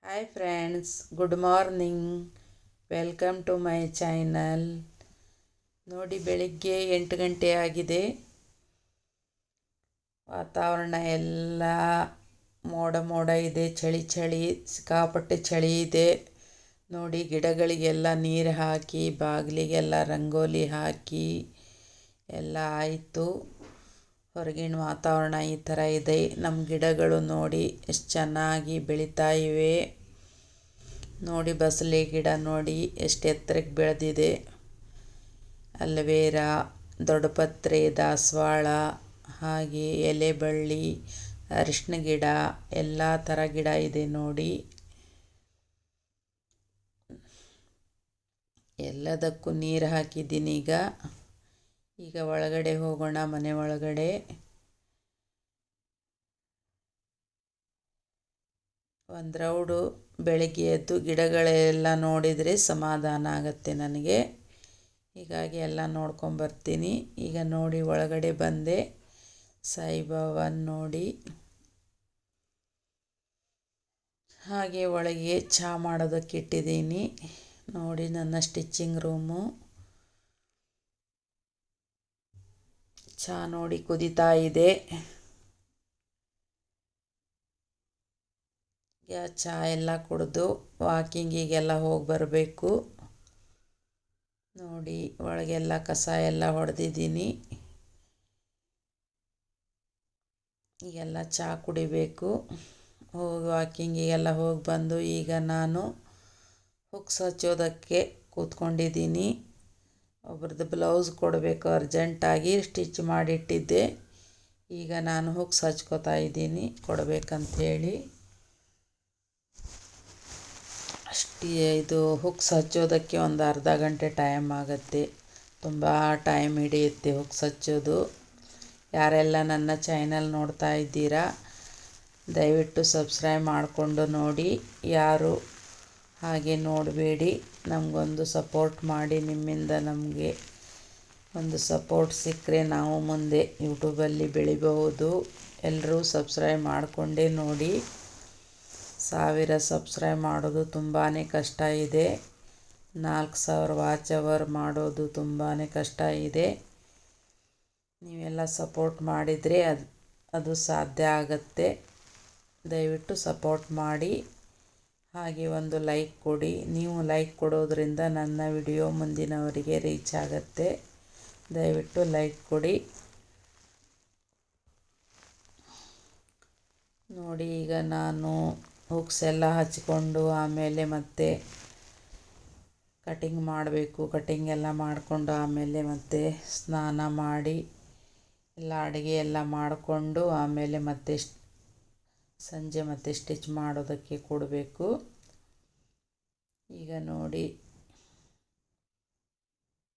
Hi friends, good morning. Welcome to my channel. ನೋಡಿ, ಬೆಳಿಗ್ಗೆ 8 ಗಂಟೆ ಆಗಿದೆ. ವಾತಾವರಣ ಎಲ್ಲ ಮೋಡ ಮೋಡ ಇದೆ, ಚಳಿ ಚಳಿ, ಸಿಕ್ಕಾಪಟ್ಟೆ ಚಳಿ ಇದೆ. ನೋಡಿ, ಗಿಡಗಳಿಗೆಲ್ಲ ನೀರು ಹಾಕಿ, ಬಾಗಿಲಿಗೆಲ್ಲ ರಂಗೋಲಿ ಹಾಕಿ ಎಲ್ಲ ಆಯಿತು. ಹೊರಗಿನ ವಾತಾವರಣ ಈ ಥರ ಇದೆ. ನಮ್ಮ ಗಿಡಗಳು ನೋಡಿ ಎಷ್ಟು ಚೆನ್ನಾಗಿ ಬೆಳೀತಾ ಇವೆ. ನೋಡಿ, ಬಸಳೆ ಗಿಡ ನೋಡಿ ಎಷ್ಟು ಎತ್ತರಕ್ಕೆ ಬೆಳೆದಿದೆ. ಅಲವೇರಾ, ದೊಡ್ಡಪತ್ರೆ, ದಾಸವಾಳ, ಹಾಗೆ ಎಲೆಬಳ್ಳಿ, ಅರಿಶಿನ ಗಿಡ, ಎಲ್ಲ ಥರ ಗಿಡ ಇದೆ ನೋಡಿ. ಎಲ್ಲದಕ್ಕೂ ನೀರು ಹಾಕಿದ್ದೀನಿ. ಈಗ ಒಳಗಡೆ ಹೋಗೋಣ, ಮನೆ ಒಳಗಡೆ. ಒಂದು ರೌಡು ಬೆಳಗ್ಗೆ ಎದ್ದು ಗಿಡಗಳೆಲ್ಲ ನೋಡಿದರೆ ಸಮಾಧಾನ ಆಗುತ್ತೆ ನನಗೆ. ಹೀಗಾಗಿ ಎಲ್ಲ ನೋಡ್ಕೊಂಬರ್ತೀನಿ. ಈಗ ನೋಡಿ, ಒಳಗಡೆ ಬಂದೆ. ಸಾಯಿಬಾಬಾನ ನೋಡಿ, ಹಾಗೆ ಒಳಗೆ ಚಹಾ ಮಾಡೋದಕ್ಕೆ ಇಟ್ಟಿದ್ದೀನಿ. ನೋಡಿ, ನನ್ನ ಸ್ಟಿಚ್ಚಿಂಗ್ ರೂಮು. ಚಹಾ ನೋಡಿ ಕುದೀತಾ ಇದೆ. ಚಹಾ ಎಲ್ಲ ಕುಡಿದು ವಾಕಿಂಗಿಗೆಲ್ಲ ಹೋಗಿ ಬರಬೇಕು. ನೋಡಿ, ಒಳಗೆಲ್ಲ ಕಸ ಎಲ್ಲ ಹೊಡೆದಿದ್ದೀನಿ. ಈಗೆಲ್ಲ ಚಹಾ ಕುಡಿಬೇಕು. ಹೋಗಿ ವಾಕಿಂಗಿಗೆಲ್ಲ ಹೋಗಿ ಬಂದು ಈಗ ನಾನು ಹುಕ್ಸ್ ಹಚ್ಚೋದಕ್ಕೆ ಕೂತ್ಕೊಂಡಿದ್ದೀನಿ. ಒಬ್ರದ್ದು ಬ್ಲೌಸ್ ಕೊಡಬೇಕು, ಅರ್ಜೆಂಟಾಗಿ ಸ್ಟಿಚ್ ಮಾಡಿಟ್ಟಿದ್ದೆ. ಈಗ ನಾನು ಹುಕ್ಸ್ ಹಚ್ಕೋತಾ ಇದ್ದೀನಿ, ಕೊಡಬೇಕಂಥೇಳಿ. ಇದು ಹುಕ್ಸ್ ಹಚ್ಚೋದಕ್ಕೆ ಒಂದು ಅರ್ಧ ಗಂಟೆ ಟೈಮ್ ಆಗುತ್ತೆ. ತುಂಬ ಟೈಮ್ ಹಿಡಿಯುತ್ತೆ ಹುಕ್ಸ್ ಹಚ್ಚೋದು. ಯಾರೆಲ್ಲ ನನ್ನ ಚಾನಲ್ ನೋಡ್ತಾ ಇದ್ದೀರಾ, ದಯವಿಟ್ಟು ಸಬ್ಸ್ಕ್ರೈಬ್ ಮಾಡಿಕೊಂಡು ನೋಡಿ. ಯಾರು ಹಾಗೆ ನೋಡಬೇಡಿ, ನಮಗೊಂದು ಸಪೋರ್ಟ್ ಮಾಡಿ. ನಿಮ್ಮಿಂದ ನಮಗೆ ಒಂದು ಸಪೋರ್ಟ್ ಸಿಕ್ಕರೆ ನಾವು ಮುಂದೆ ಯೂಟ್ಯೂಬಲ್ಲಿ ಬೆಳಿಬಹುದು. ಎಲ್ಲರೂ ಸಬ್ಸ್ಕ್ರೈಬ್ ಮಾಡಿಕೊಂಡೇ ನೋಡಿ. 1000 ಸಬ್ಸ್ಕ್ರೈಬ್ ಮಾಡೋದು ತುಂಬಾ ಕಷ್ಟ ಇದೆ. 4000 ವಾಚ್ ಅವರ್ ಮಾಡೋದು ತುಂಬಾ ಕಷ್ಟ ಇದೆ. ನೀವೆಲ್ಲ ಸಪೋರ್ಟ್ ಮಾಡಿದರೆ ಅದು ಸಾಧ್ಯ ಆಗುತ್ತೆ. ದಯವಿಟ್ಟು ಸಪೋರ್ಟ್ ಮಾಡಿ. ಹಾಗೆ ಒಂದು ಲೈಕ್ ಕೊಡಿ. ನೀವು ಲೈಕ್ ಕೊಡೋದ್ರಿಂದ ನನ್ನ ವಿಡಿಯೋ ಮುಂದಿನವರಿಗೆ ರೀಚ್ ಆಗುತ್ತೆ. ದಯವಿಟ್ಟು ಲೈಕ್ ಕೊಡಿ. ನೋಡಿ, ಈಗ ನಾನು ಹುಕ್ಸ್ ಎಲ್ಲ ಹಚ್ಕೊಂಡು ಆಮೇಲೆ ಮತ್ತೆ ಕಟಿಂಗ್ ಮಾಡಬೇಕು. ಕಟಿಂಗ್ ಎಲ್ಲ ಮಾಡಿಕೊಂಡು ಆಮೇಲೆ ಮತ್ತೆ ಸ್ನಾನ ಮಾಡಿ ಎಲ್ಲ ಅಡುಗೆ ಎಲ್ಲ ಮಾಡಿಕೊಂಡು ಆಮೇಲೆ ಮತ್ತೆ ಸಂಜೆ ಮತ್ತೆ ಸ್ಟಿಚ್ ಮಾಡೋದಕ್ಕೆ ಕೊಡಬೇಕು. ಈಗ ನೋಡಿ,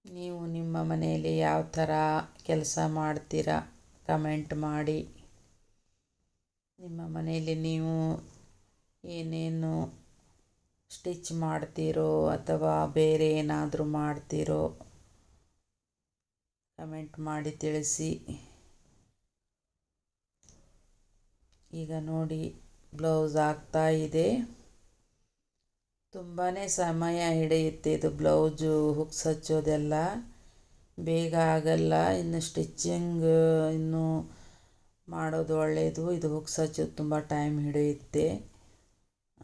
ನೀವು ನಿಮ್ಮ ಮನೆಯಲ್ಲಿ ಯಾವ ಥರ ಕೆಲಸ ಮಾಡ್ತೀರಾ ಕಮೆಂಟ್ ಮಾಡಿ. ನಿಮ್ಮ ಮನೆಯಲ್ಲಿ ನೀವು ಏನೇನು ಸ್ಟಿಚ್ ಮಾಡ್ತೀರೋ ಅಥವಾ ಬೇರೆ ಏನಾದರೂ ಮಾಡ್ತೀರೋ ಕಮೆಂಟ್ ಮಾಡಿ ತಿಳಿಸಿ. ಈಗ ನೋಡಿ, ಬ್ಲೌಸ್ ಆಗ್ತಾ ಇದೆ. ತುಂಬಾ ಸಮಯ ಹಿಡಿಯುತ್ತೆ ಇದು ಬ್ಲೌಸು ಹುಕ್ಸ್ ಹಚ್ಚೋದೆಲ್ಲ. ಬೇಗ ಆಗಲ್ಲ. ಇನ್ನು ಸ್ಟಿಚ್ಚಿಂಗ್ ಇನ್ನು ಮಾಡೋದು ಒಳ್ಳೆಯದು. ಇದು ಹುಕ್ಸ್ ಹಚ್ಚೋದು ತುಂಬ ಟೈಮ್ ಹಿಡಿಯುತ್ತೆ.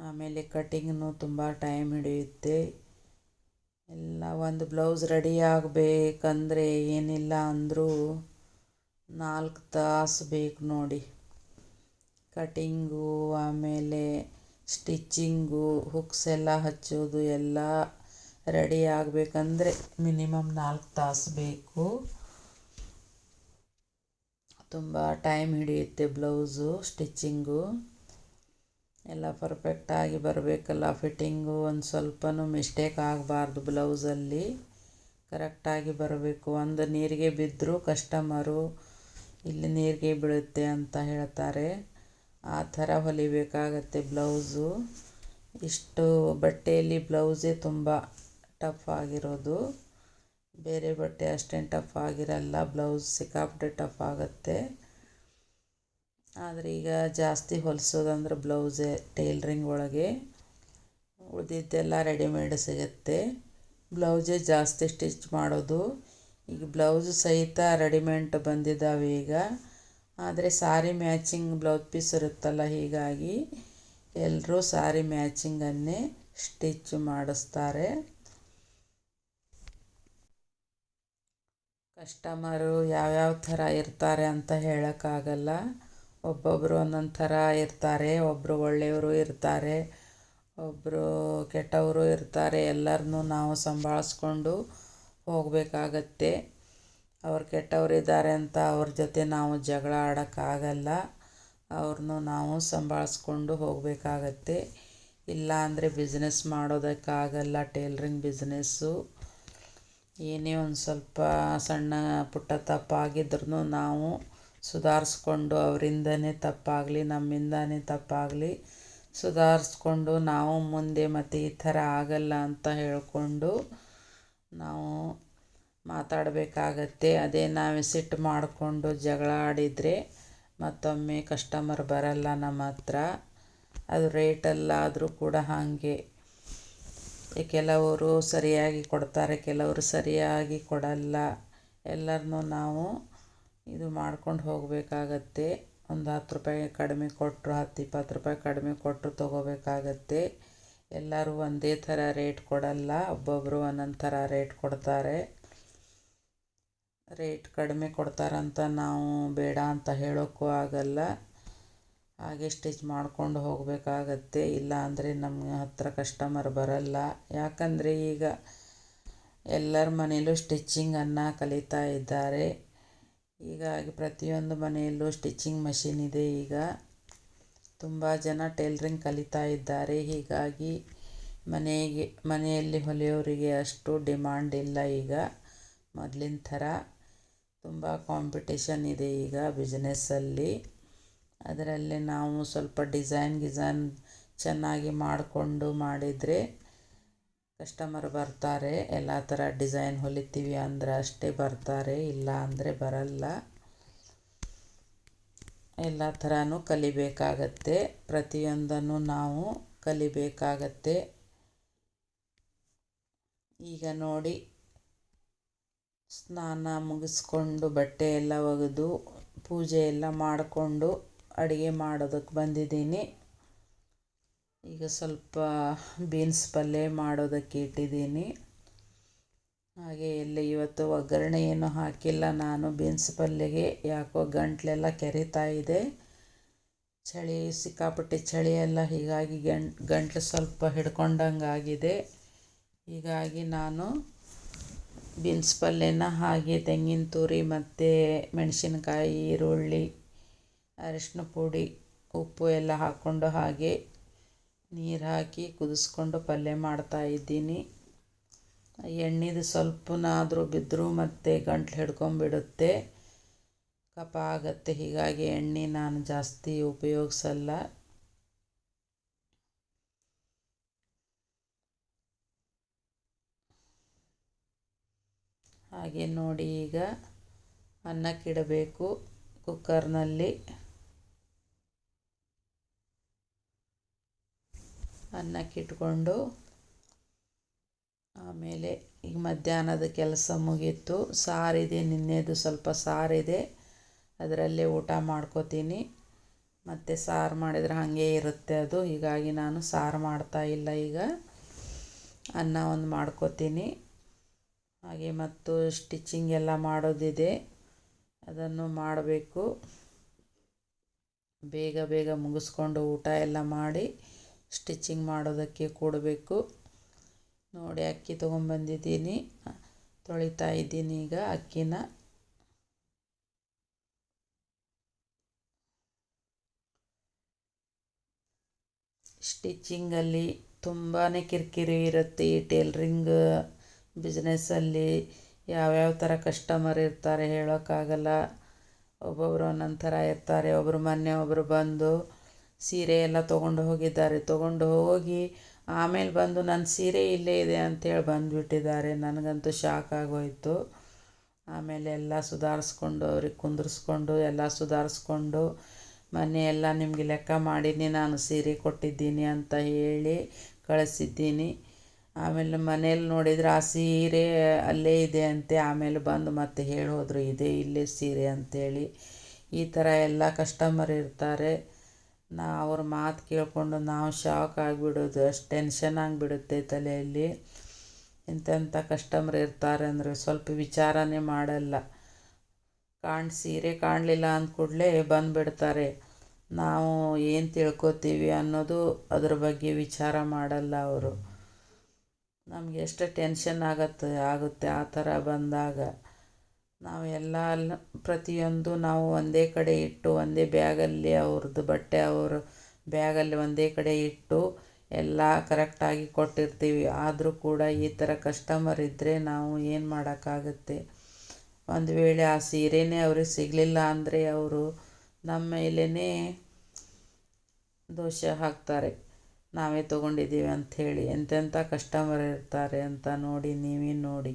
ಆಮೇಲೆ ಕಟಿಂಗ್ನು ತುಂಬ ಟೈಮ್ ಹಿಡಿಯುತ್ತೆ. ಎಲ್ಲ ಒಂದು ಬ್ಲೌಸ್ ರೆಡಿ ಆಗಬೇಕಂದ್ರೆ ಏನಿಲ್ಲ ಅಂದರೂ 4 ತಾಸು ಬೇಕು ನೋಡಿ. ಕಟಿಂಗು, ಆಮೇಲೆ ಸ್ಟಿಚ್ಚಿಂಗು, ಹುಕ್ಸ್ ಎಲ್ಲ ಹಚ್ಚೋದು ಎಲ್ಲ ರೆಡಿ ಆಗಬೇಕಂದ್ರೆ ಮಿನಿಮಮ್ 4 ತಾಸು ಬೇಕು. ತುಂಬ ಟೈಮ್ ಹಿಡಿಯುತ್ತೆ ಬ್ಲೌಸು ಸ್ಟಿಚ್ಚಿಂಗು. ಎಲ್ಲ ಪರ್ಫೆಕ್ಟಾಗಿ ಬರಬೇಕಲ್ಲ. ಫಿಟ್ಟಿಂಗು ಒಂದು ಸ್ವಲ್ಪನೂ ಮಿಸ್ಟೇಕ್ ಆಗಬಾರ್ದು. ಬ್ಲೌಸಲ್ಲಿ ಕರೆಕ್ಟಾಗಿ ಬರಬೇಕು. ಒಂದು ನೀರಿಗೆ ಬಿದ್ದರೂ ಕಸ್ಟಮರು ಇಲ್ಲಿ ನೀರಿಗೆ ಬೀಳುತ್ತೆ ಅಂತ ಹೇಳ್ತಾರೆ. ಆ ಥರ ಹೊಲಿಬೇಕಾಗತ್ತೆ ಬ್ಲೌಸು. ಇಷ್ಟು ಬಟ್ಟೆಯಲ್ಲಿ ಬ್ಲೌಸೇ ತುಂಬ ಟಫ್ ಆಗಿರೋದು. ಬೇರೆ ಬಟ್ಟೆ ಅಷ್ಟೇನು ಟಫ್ ಆಗಿರಲ್ಲ. ಬ್ಲೌಸ್ ಸಿಕ್ಕಾಪಟ್ಟೆ ಟಫ್ ಆಗುತ್ತೆ. ಆದರೆ ಈಗ ಜಾಸ್ತಿ ಹೊಲಿಸೋದಂದ್ರೆ ಬ್ಲೌಸೇ ಟೈಲರಿಂಗ್ ಒಳಗೆ. ಉಳಿದಿದ್ದೆಲ್ಲ ರೆಡಿಮೇಡ್ ಸಿಗುತ್ತೆ. ಬ್ಲೌಸೇ ಜಾಸ್ತಿ ಸ್ಟಿಚ್ ಮಾಡೋದು. ಈಗ ಬ್ಲೌಸ್ ಸಹಿತ ರೆಡಿಮೇಡ್ ಬಂದಿದ್ದಾವೆ ಈಗ. ಆದರೆ ಸಾರಿ ಮ್ಯಾಚಿಂಗ್ ಬ್ಲೌಸ್ ಪೀಸ್ ಇರುತ್ತಲ್ಲ, ಹೀಗಾಗಿ ಎಲ್ಲರೂ ಸಾರಿ ಮ್ಯಾಚಿಂಗನ್ನೇ ಸ್ಟಿಚ್ ಮಾಡಿಸ್ತಾರೆ. ಕಸ್ಟಮರು ಯಾವ್ಯಾವ ಥರ ಇರ್ತಾರೆ ಅಂತ ಹೇಳೋಕ್ಕಾಗಲ್ಲ. ಒಬ್ಬೊಬ್ಬರು ಒಂದೊಂದು ಥರ ಇರ್ತಾರೆ. ಒಬ್ಬರು ಒಳ್ಳೆಯವರು ಇರ್ತಾರೆ, ಒಬ್ಬರು ಕೆಟ್ಟವರು ಇರ್ತಾರೆ. ಎಲ್ಲರನ್ನೂ ನಾವು ಸಂಭಾಳಿಸ್ಕೊಂಡು ಹೋಗಬೇಕಾಗತ್ತೆ. ಅವ್ರು ಕೆಟ್ಟವರಿದ್ದಾರೆ ಅಂತ ಅವ್ರ ಜೊತೆ ನಾವು ಜಗಳ ಆಡೋಕ್ಕಾಗಲ್ಲ. ಅವ್ರನ್ನೂ ನಾವು ಸಂಭಾಳಿಸ್ಕೊಂಡು ಹೋಗಬೇಕಾಗತ್ತೆ. ಇಲ್ಲ ಅಂದರೆ ಬಿಸ್ನೆಸ್ ಮಾಡೋದಕ್ಕಾಗಲ್ಲ. ಟೇಲ್ರಿಂಗ್ ಬಿಸ್ನೆಸ್ಸು ಏನೇ ಒಂದು ಸ್ವಲ್ಪ ಸಣ್ಣ ಪುಟ್ಟ ತಪ್ಪಾಗಿದ್ರೂ ನಾವು ಸುಧಾರಿಸ್ಕೊಂಡು, ಅವರಿಂದನೇ ತಪ್ಪಾಗಲಿ ನಮ್ಮಿಂದನೇ ತಪ್ಪಾಗಲಿ ಸುಧಾರಿಸ್ಕೊಂಡು ನಾವು ಮುಂದೆ ಮತ್ತೆ ಈ ಥರ ಆಗಲ್ಲ ಅಂತ ಹೇಳಿಕೊಂಡು ನಾವು ಮಾತಾಡಬೇಕಾಗತ್ತೆ. ಅದೇ ನಾವೇ ಸಿಟ್ಟು ಮಾಡಿಕೊಂಡು ಜಗಳ ಆಡಿದರೆ ಮತ್ತೊಮ್ಮೆ ಕಸ್ಟಮರ್ ಬರಲ್ಲ ನಮ್ಮ ಹತ್ರ. ಅದು ರೇಟಲ್ಲಾದರೂ ಕೂಡ ಹಾಗೆ. ಕೆಲವರು ಸರಿಯಾಗಿ ಕೊಡ್ತಾರೆ, ಕೆಲವರು ಸರಿಯಾಗಿ ಕೊಡಲ್ಲ. ಎಲ್ಲರನ್ನೂ ನಾವು ಇದು ಮಾಡ್ಕೊಂಡು ಹೋಗಬೇಕಾಗತ್ತೆ. ಒಂದು 10 ರೂಪಾಯಿ ಕಡಿಮೆ ಕೊಟ್ಟರು, 10-20 ರೂಪಾಯಿ ಕಡಿಮೆ ಕೊಟ್ಟರು ತೊಗೋಬೇಕಾಗತ್ತೆ. ಎಲ್ಲರೂ ಒಂದೇ ಥರ ರೇಟ್ ಕೊಡಲ್ಲ. ಒಬ್ಬೊಬ್ಬರು ಒಂದೊಂದು ಥರ ರೇಟ್ ಕೊಡ್ತಾರೆ. ರೇಟ್ ಕಡಿಮೆ ಕೊಡ್ತಾರಂತ ನಾವು ಬೇಡ ಅಂತ ಹೇಳೋಕ್ಕೂ ಆಗಲ್ಲ. ಹಾಗೆ ಸ್ಟಿಚ್ ಮಾಡ್ಕೊಂಡು ಹೋಗಬೇಕಾಗತ್ತೆ. ಇಲ್ಲ ಅಂದರೆ ನಮ್ಮ ಹತ್ರ ಕಸ್ಟಮರ್ ಬರಲ್ಲ. ಯಾಕಂದರೆ ಈಗ ಎಲ್ಲರ ಮನೆಯಲ್ಲೂ ಸ್ಟಿಚ್ಚಿಂಗನ್ನು ಕಲಿತಾ ಇದ್ದಾರೆ. ಹೀಗಾಗಿ ಪ್ರತಿಯೊಂದು ಮನೆಯಲ್ಲೂ ಸ್ಟಿಚ್ಚಿಂಗ್ ಮಷಿನ್ ಇದೆ. ಈಗ ತುಂಬ ಜನ ಟೇಲ್ರಿಂಗ್ ಕಲಿತಾ ಇದ್ದಾರೆ. ಹೀಗಾಗಿ ಮನೆಯಲ್ಲಿ ಹೊಲಿಯೋರಿಗೆ ಅಷ್ಟು ಡಿಮಾಂಡ್ ಇಲ್ಲ ಈಗ ಮೊದಲಿನ ಥರ. ತುಂಬ ಕಾಂಪಿಟೇಷನ್ ಇದೆ ಈಗ ಬಿಸ್ನೆಸ್ಸಲ್ಲಿ. ಅದರಲ್ಲಿ ನಾವು ಸ್ವಲ್ಪ ಡಿಸೈನ್ ಚೆನ್ನಾಗಿ ಮಾಡಿದರೆ ಕಸ್ಟಮರ್ ಬರ್ತಾರೆ. ಎಲ್ಲ ಥರ ಡಿಸೈನ್ ಹೊಲಿತೀವಿ ಅಂದ್ರೆ ಅಷ್ಟೇ ಬರ್ತಾರೆ, ಇಲ್ಲ ಅಂದರೆ ಬರಲ್ಲ. ಎಲ್ಲ ಥರನೂ ಕಲಿಬೇಕಾಗತ್ತೆ. ಪ್ರತಿಯೊಂದನ್ನು ನಾವು ಕಲಿಬೇಕಾಗತ್ತೆ. ಈಗ ನೋಡಿ, ಸ್ನಾನ ಮುಗಿಸ್ಕೊಂಡು ಬಟ್ಟೆ ಎಲ್ಲ ಒಗೆದು ಪೂಜೆ ಎಲ್ಲ ಮಾಡಿಕೊಂಡು ಅಡುಗೆ ಮಾಡೋದಕ್ಕೆ ಬಂದಿದ್ದೀನಿ. ಈಗ ಸ್ವಲ್ಪ ಬೀನ್ಸ್ ಪಲ್ಯ ಮಾಡೋದಕ್ಕೆ ಇಟ್ಟಿದ್ದೀನಿ. ಹಾಗೆ ಎಲ್ಲಿ ಇವತ್ತು ಒಗ್ಗರಣೆ ಏನೂ ಹಾಕಿಲ್ಲ ನಾನು ಬೀನ್ಸ್ ಪಲ್ಯಗೆ. ಯಾಕೋ ಗಂಟ್ಲೆಲ್ಲ ಕೆರೀತಾ ಇದೆ. ಚಳಿ, ಸಿಕ್ಕಾಪಟ್ಟೆ ಚಳಿ ಎಲ್ಲ, ಹೀಗಾಗಿ ಗಂಟ್ಲು ಸ್ವಲ್ಪ ಹಿಡ್ಕೊಂಡಂಗೆ ಆಗಿದೆ. ಹೀಗಾಗಿ ನಾನು ಬೀನ್ಸ್ ಪಲ್ಯನ ಹಾಗೆ ತೆಂಗಿನ ತುರಿ ಮತ್ತು ಮೆಣಸಿನ್ಕಾಯಿ, ಈರುಳ್ಳಿ, ಅರಿಶಿನ ಪುಡಿ, ಉಪ್ಪು ಎಲ್ಲ ಹಾಕ್ಕೊಂಡು ಹಾಗೆ ನೀರು ಹಾಕಿ ಕುದಿಸ್ಕೊಂಡು ಪಲ್ಯ ಮಾಡ್ತಾಯಿದ್ದೀನಿ. ಎಣ್ಣೆದು ಸ್ವಲ್ಪನಾದರೂ ಬಿದ್ದರೂ ಮತ್ತು ಗಂಟ್ಲು ಹಿಡ್ಕೊಂಬಿಡುತ್ತೆ, ಕಫ ಆಗುತ್ತೆ. ಹೀಗಾಗಿ ಎಣ್ಣೆ ನಾನು ಜಾಸ್ತಿ ಉಪಯೋಗಿಸಲ್ಲ. ಹಾಗೆ ನೋಡಿ, ಈಗ ಅನ್ನಕ್ಕಿಡಬೇಕು ಕುಕ್ಕರ್ನಲ್ಲಿ. ಅನ್ನಕ್ಕಿಟ್ಕೊಂಡು ಆಮೇಲೆ ಈಗ ಮಧ್ಯಾಹ್ನದ ಕೆಲಸ ಮುಗೀತು. ಸಾರಿದೆ, ನಿನ್ನೆದು ಸ್ವಲ್ಪ ಸಾರಿದೆ, ಅದರಲ್ಲೇ ಊಟ ಮಾಡ್ಕೋತೀನಿ. ಮತ್ತು ಸಾರು ಮಾಡಿದರೆ ಹಾಗೆ ಇರುತ್ತೆ ಅದು. ಹೀಗಾಗಿ ನಾನು ಸಾರು ಮಾಡ್ತಾಯಿಲ್ಲ. ಈಗ ಅನ್ನ ಒಂದು ಮಾಡ್ಕೋತೀನಿ. ಹಾಗೆ ಮತ್ತು ಸ್ಟಿಚ್ಚಿಂಗ್ ಎಲ್ಲ ಮಾಡೋದಿದೆ, ಅದನ್ನು ಮಾಡಬೇಕು. ಬೇಗ ಬೇಗ ಮುಗಿಸ್ಕೊಂಡು ಊಟ ಎಲ್ಲ ಮಾಡಿ ಸ್ಟಿಚ್ಚಿಂಗ್ ಮಾಡೋದಕ್ಕೆ ಕೂಡಬೇಕು. ನೋಡಿ, ಅಕ್ಕಿ ತೊಗೊಂಬಂದಿದ್ದೀನಿ, ತೊಳಿತಾ ಇದ್ದೀನಿ ಈಗ ಅಕ್ಕಿನ. ಸ್ಟಿಚ್ಚಿಂಗಲ್ಲಿ ತುಂಬಾ ಕಿರಿಕಿರಿ ಇರುತ್ತೆ. ಈ ಟೇಲ್ರಿಂಗ್ ಬಿಸ್ನೆಸ್ಸಲ್ಲಿ ಯಾವ್ಯಾವ ಥರ ಕಸ್ಟಮರ್ ಇರ್ತಾರೆ ಹೇಳೋಕ್ಕಾಗಲ್ಲ. ಒಬ್ಬೊಬ್ಬರು ಒಂದೊಂದು ಥರ ಇರ್ತಾರೆ. ಮೊನ್ನೆ ಒಬ್ಬರು ಬಂದು ಸೀರೆ ಎಲ್ಲ ತೊಗೊಂಡು ಹೋಗಿದ್ದಾರೆ. ತೊಗೊಂಡು ಹೋಗಿ ಆಮೇಲೆ ಬಂದು ನನ್ನ ಸೀರೆ ಇಲ್ಲೇ ಇದೆ ಅಂಥೇಳಿ ಬಂದುಬಿಟ್ಟಿದ್ದಾರೆ. ನನಗಂತೂ ಶಾಕ್ ಆಗೋಯಿತು. ಆಮೇಲೆ ಎಲ್ಲ ಸುಧಾರಿಸ್ಕೊಂಡು ಅವ್ರಿಗೆ ಕುಂದಿರಿಸ್ಕೊಂಡು ಎಲ್ಲ ಸುಧಾರಿಸ್ಕೊಂಡು ಮನೆಯೆಲ್ಲ ನಿಮಗೆ ಲೆಕ್ಕ ಮಾಡೀನಿ, ನಾನು ಸೀರೆ ಕೊಟ್ಟಿದ್ದೀನಿ ಅಂತ ಹೇಳಿ ಕಳಿಸಿದ್ದೀನಿ. ಆಮೇಲೆ ಮನೇಲಿ ನೋಡಿದರೆ ಆ ಸೀರೆ ಅಲ್ಲೇ ಇದೆ ಅಂತೆ. ಆಮೇಲೆ ಬಂದು ಮತ್ತೆ ಹೇಳೋದ್ರು ಇದೆ ಇಲ್ಲೇ ಸೀರೆ ಅಂಥೇಳಿ. ಈ ಥರ ಎಲ್ಲ ಕಸ್ಟಮರ್ ಇರ್ತಾರೆ. ಅವ್ರ ಮಾತು ಕೇಳಿಕೊಂಡು ನಾವು ಶಾಕ್ ಆಗಿಬಿಡೋದು, ಅಷ್ಟು ಟೆನ್ಷನ್ ಆಗಿಬಿಡುತ್ತೆ ತಲೆಯಲ್ಲಿ. ಎಂತೆಂಥ ಕಸ್ಟಮರ್ ಇರ್ತಾರೆ ಅಂದರೆ ಸ್ವಲ್ಪ ವಿಚಾರನೇ ಮಾಡಲ್ಲ. ಸೀರೆ ಕಾಣಲಿಲ್ಲ ಅಂದ ಕೂಡಲೇ ಬಂದುಬಿಡ್ತಾರೆ. ನಾವು ಏನು ತಿಳ್ಕೊತೀವಿ ಅನ್ನೋದು ಅದ್ರ ಬಗ್ಗೆ ವಿಚಾರ ಮಾಡಲ್ಲ ಅವರು. ನಮಗೆ ಎಷ್ಟು ಟೆನ್ಷನ್ ಆಗುತ್ತೆ ಆ ಥರ ಬಂದಾಗ. ನಾವೆಲ್ಲ ಪ್ರತಿಯೊಂದು ನಾವು ಒಂದೇ ಕಡೆ ಇಟ್ಟು ಒಂದೇ ಬ್ಯಾಗಲ್ಲಿ ಅವ್ರದ್ದು ಬಟ್ಟೆ ಅವ್ರ ಬ್ಯಾಗಲ್ಲಿ ಒಂದೇ ಕಡೆ ಇಟ್ಟು ಎಲ್ಲ ಕರೆಕ್ಟಾಗಿ ಕೊಟ್ಟಿರ್ತೀವಿ. ಆದರೂ ಕೂಡ ಈ ಥರ ಕಸ್ಟಮರ್ ಇದ್ದರೆ ನಾವು ಏನು ಮಾಡೋಕ್ಕಾಗುತ್ತೆ. ಒಂದು ವೇಳೆ ಆ ಸೀರೆನೇ ಅವ್ರಿಗೆ ಸಿಗಲಿಲ್ಲ ಅಂದರೆ ಅವರು ನಮ್ಮ ಮೇಲೇ ದೋಷ ಹಾಕ್ತಾರೆ, ನಾವೇ ತೊಗೊಂಡಿದ್ದೀವಿ ಅಂಥೇಳಿ. ಎಂತೆಂಥ ಕಸ್ಟಮರ್ ಇರ್ತಾರೆ ಅಂತ ನೀವೇ ನೋಡಿ.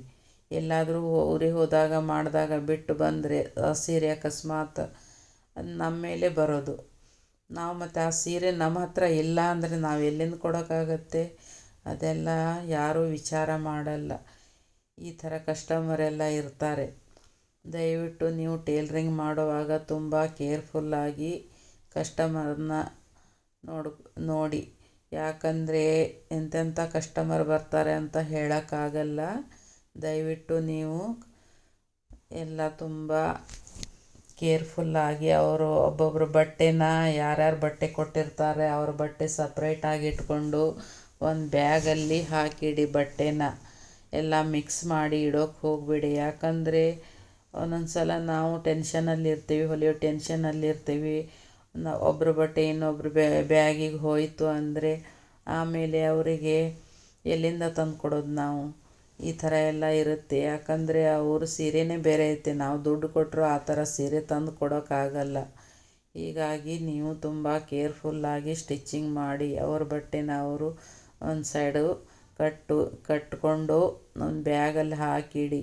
ಎಲ್ಲಾದರೂ ಊರಿಗೆ ಹೋದಾಗ ಮಾಡಿದಾಗ ಬಿಟ್ಟು ಬಂದರೆ ಆ ಸೀರೆ ಅಕಸ್ಮಾತ್ ನಮ್ಮ ಮೇಲೆ ಬರೋದು. ನಾವು ಮತ್ತು ಆ ಸೀರೆ ನಮ್ಮ ಹತ್ರ ಇಲ್ಲ ಅಂದರೆ ನಾವು ಎಲ್ಲಿಂದ ಕೊಡೋಕ್ಕಾಗತ್ತೆ. ಅದೆಲ್ಲ ಯಾರೂ ವಿಚಾರ ಮಾಡಲ್ಲ. ಈ ಥರ ಕಸ್ಟಮರೆಲ್ಲ ಇರ್ತಾರೆ. ದಯವಿಟ್ಟು ನೀವು ಟೇಲ್ರಿಂಗ್ ಮಾಡುವಾಗ ತುಂಬ ಕೇರ್ಫುಲ್ಲಾಗಿ ಕಸ್ಟಮರ್ನ ನೋಡಿ. ಯಾಕಂದರೆ ಎಂತೆಂಥ ಕಸ್ಟಮರ್ ಬರ್ತಾರೆ ಅಂತ ಹೇಳೋಕ್ಕಾಗಲ್ಲ. ದಯವಿಟ್ಟು ನೀವು ಎಲ್ಲ ತುಂಬ ಕೇರ್ಫುಲ್ಲಾಗಿ ಅವರು ಒಬ್ಬೊಬ್ಬರು ಬಟ್ಟೆನ ಯಾರ್ಯಾರು ಬಟ್ಟೆ ಕೊಟ್ಟಿರ್ತಾರೆ ಅವ್ರ ಬಟ್ಟೆ ಸಪ್ರೇಟಾಗಿ ಇಟ್ಕೊಂಡು ಒಂದು ಬ್ಯಾಗಲ್ಲಿ ಹಾಕಿಡಿ. ಬಟ್ಟೆನ ಎಲ್ಲ ಮಿಕ್ಸ್ ಮಾಡಿ ಇಡೋಕ್ಕೆ ಹೋಗಬೇಡಿ. ಯಾಕಂದರೆ ಒಂದೊಂದು ಸಲ ನಾವು ಟೆನ್ಷನಲ್ಲಿರ್ತೀವಿ, ಹೊಲಿಯೋ ಟೆನ್ಷನಲ್ಲಿರ್ತೀವಿ. ಒಬ್ಬರು ಬಟ್ಟೆ ಇನ್ನೊಬ್ರು ಬ್ಯಾಗಿಗೆ ಹೋಯಿತು ಅಂದರೆ ಆಮೇಲೆ ಅವರಿಗೆ ಎಲ್ಲಿಂದ ತಂದು ಕೊಡೋದು ನಾವು. ಈ ಥರ ಎಲ್ಲ ಇರುತ್ತೆ. ಯಾಕಂದರೆ ಅವ್ರ ಸೀರೆನೇ ಬೇರೆ ಐತೆ, ನಾವು ದುಡ್ಡು ಕೊಟ್ಟರು ಆ ಥರ ಸೀರೆ ತಂದು ಕೊಡೋಕ್ಕಾಗಲ್ಲ. ಹೀಗಾಗಿ ನೀವು ತುಂಬ ಕೇರ್ಫುಲ್ಲಾಗಿ ಸ್ಟಿಚ್ಚಿಂಗ್ ಮಾಡಿ ಅವ್ರ ಬಟ್ಟೆನ ಅವರು ಒಂದು ಸೈಡು ಕಟ್ಕೊಂಡು ಒಂದು ಬ್ಯಾಗಲ್ಲಿ ಹಾಕಿಡಿ.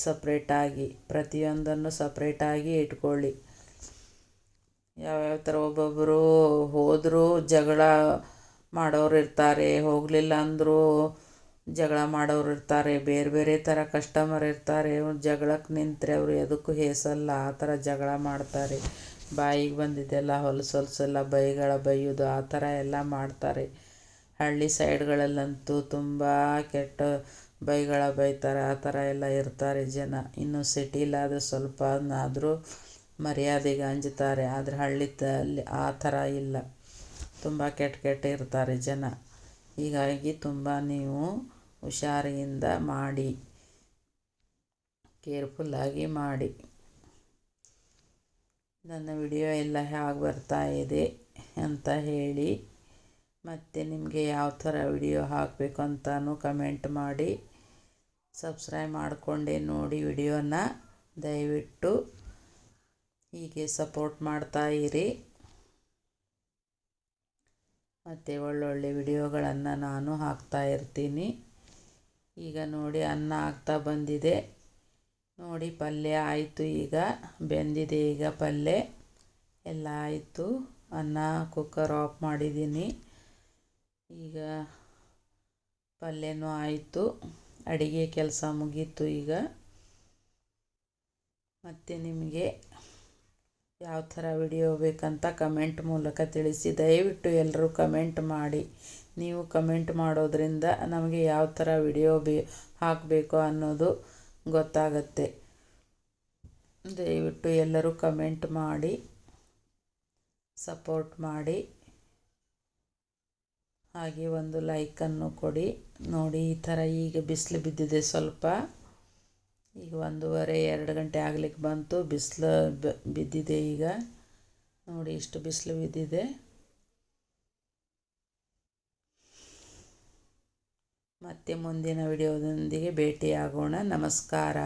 ಸಪ್ರೇಟಾಗಿ ಪ್ರತಿಯೊಂದನ್ನು ಸಪ್ರೇಟಾಗಿ ಇಟ್ಕೊಳ್ಳಿ. ಯಾವ್ಯಾವ ಥರ ಒಬ್ಬೊಬ್ಬರು ಹೋದರೂ ಜಗಳ ಮಾಡೋರು ಇರ್ತಾರೆ, ಹೋಗಲಿಲ್ಲ ಅಂದರೂ ಜಗಳ ಮಾಡೋರು ಇರ್ತಾರೆ. ಬೇರೆ ಬೇರೆ ಥರ ಕಸ್ಟಮರ್ ಇರ್ತಾರೆ. ಜಗಳಕ್ಕೆ ನಿಂತರೆ ಅವರು ಎದಕ್ಕೂ ಹೇಸಲ್ಲ, ಆ ಥರ ಜಗಳ ಮಾಡ್ತಾರೆ. ಬಾಯಿಗೆ ಬಂದಿದ್ದೆಲ್ಲ ಹೊಲಸೆಲ್ಲ ಬೈಯೋದು ಆ ಥರ ಎಲ್ಲ ಮಾಡ್ತಾರೆ. ಹಳ್ಳಿ ಸೈಡ್ಗಳಲ್ಲಂತೂ ತುಂಬ ಕೆಟ್ಟ ಬೈತಾರೆ. ಆ ಥರ ಎಲ್ಲ ಇರ್ತಾರೆ ಜನ. ಇನ್ನು ಸಿಟಿಲಾದರೆ ಸ್ವಲ್ಪ ಆದರೂ ಮರ್ಯಾದೆಗೆ ಅಂಜುತ್ತಾರೆ. ಆದರೆ ಹಳ್ಳಿಯಲ್ಲಿ ಆ ಥರ ಇಲ್ಲ, ತುಂಬ ಕೆಟ್ಟ ಇರ್ತಾರೆ ಜನ. ಹೀಗಾಗಿ ತುಂಬ ನೀವು ಹುಷಾರಿಯಿಂದ ಮಾಡಿ, ಕೇರ್ಫುಲ್ಲಾಗಿ ಮಾಡಿ. ನನ್ನ ವಿಡಿಯೋ ಎಲ್ಲ ಹೇಗೆ ಬರ್ತಾ ಇದೆ ಅಂತ ಹೇಳಿ. ಮತ್ತು ನಿಮಗೆ ಯಾವ ಥರ ವಿಡಿಯೋ ಹಾಕಬೇಕು ಅಂತಲೂ ಕಮೆಂಟ್ ಮಾಡಿ. ಸಬ್ಸ್ಕ್ರೈಬ್ ಮಾಡಿಕೊಂಡೆ ನೋಡಿ ವಿಡಿಯೋನ. ದಯವಿಟ್ಟು ಹೀಗೆ ಸಪೋರ್ಟ್ ಮಾಡ್ತಾ ಇರಿ. ಮತ್ತು ಒಳ್ಳೊಳ್ಳೆ ವಿಡಿಯೋಗಳನ್ನು ನಾನು ಹಾಕ್ತಾ ಇರ್ತೀನಿ. ಈಗ ನೋಡಿ ಅನ್ನ ಆಗ್ತಾ ಬಂದಿದೆ ನೋಡಿ. ಪಲ್ಯ ಆಯಿತು, ಈಗ ಬೆಂದಿದೆ. ಈಗ ಪಲ್ಯ ಎಲ್ಲ ಆಯಿತು. ಅನ್ನ ಕುಕ್ಕರ್ ಆಫ್ ಮಾಡಿದ್ದೀನಿ. ಈಗ ಪಲ್ಯನೂ ಆಯಿತು, ಅಡುಗೆ ಕೆಲಸ ಮುಗೀತು. ಈಗ ಮತ್ತು ನಿಮಗೆ ಯಾವ ಥರ ವಿಡಿಯೋ ಬೇಕಂತ ಕಮೆಂಟ್ ಮೂಲಕ ತಿಳಿಸಿ. ದಯವಿಟ್ಟು ಎಲ್ಲರೂ ಕಮೆಂಟ್ ಮಾಡಿ. ನೀವು ಕಮೆಂಟ್ ಮಾಡೋದ್ರಿಂದ ನಮಗೆ ಯಾವ ಥರ ವಿಡಿಯೋ ಹಾಕಬೇಕು ಅನ್ನೋದು ಗೊತ್ತಾಗತ್ತೆ. ದಯವಿಟ್ಟು ಎಲ್ಲರೂ ಕಮೆಂಟ್ ಮಾಡಿ ಸಪೋರ್ಟ್ ಮಾಡಿ. ಹಾಗೆ ಒಂದು ಲೈಕನ್ನು ಕೊಡಿ. ನೋಡಿ ಈ ಥರ ಈಗ ಬಿಸಿಲು ಬಿದ್ದಿದೆ ಸ್ವಲ್ಪ. ಈಗ 1:30-2 ಗಂಟೆ ಆಗಲಿಕ್ಕೆ ಬಂತು. ಬಿಸಿಲು ಬಿದ್ದಿದೆ ಈಗ ನೋಡಿ, ಇಷ್ಟು ಬಿಸಿಲು ಬಿದ್ದಿದೆ. ಮತ್ತೆ ಮುಂದಿನ ವಿಡಿಯೋದೊಂದಿಗೆ ಭೇಟಿಯಾಗೋಣ. ನಮಸ್ಕಾರ.